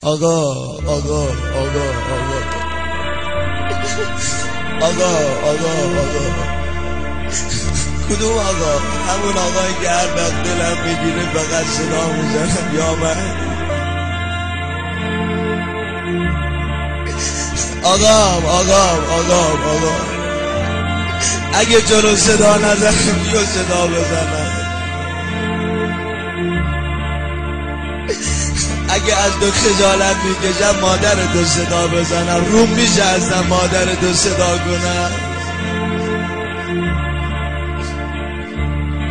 آقا آقا آقا آقا آقا آقا کدوم آقا؟ همون آقای که هر وقت دلم بگیره فقط صدا میزنم یا من آقام اگه جلو صدا نزنم بیو صدا بزنم، اگه از تو خجالت میکشم مادر تو صدا بزنم، روم میشه ازم مادر تو صدا کنم.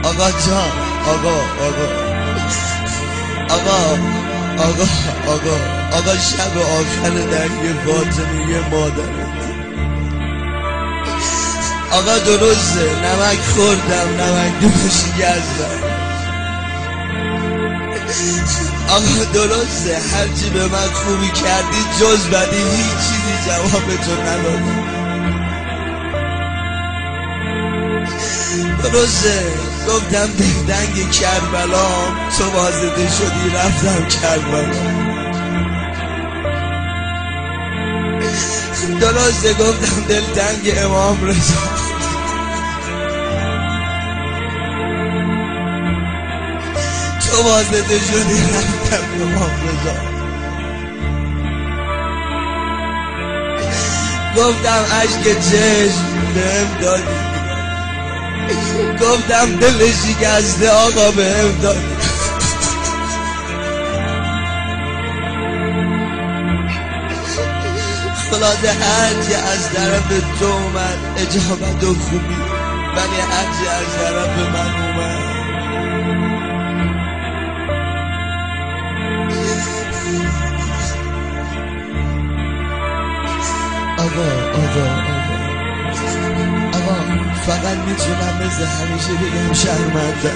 آقا جان آقا شب آخر درگیر فاطمیه مادرت. آقا درسته نمک خوردم، نمک دوشی گردم. آقا درسته هرچی به من خوبی کردی جز بدی هیچ چیزی جواب تو ندادم. درسته گفتم دلتنگ کربلام، تو واسطه شدی رفتم کربلا. درسته گفتم دلتنگ امام رضا، تو واسطه شدی رفتم امام رضا. گفتم عشق چشم بهم دادی، گفتم دل شکسته آقا بهم دادی. خلاصه هرچی از طرف تو اومد اجابت و خوبی، ولی هرچی از طرف من اومد آقا فقط میتونم مثل همیشه بگم شرمنده.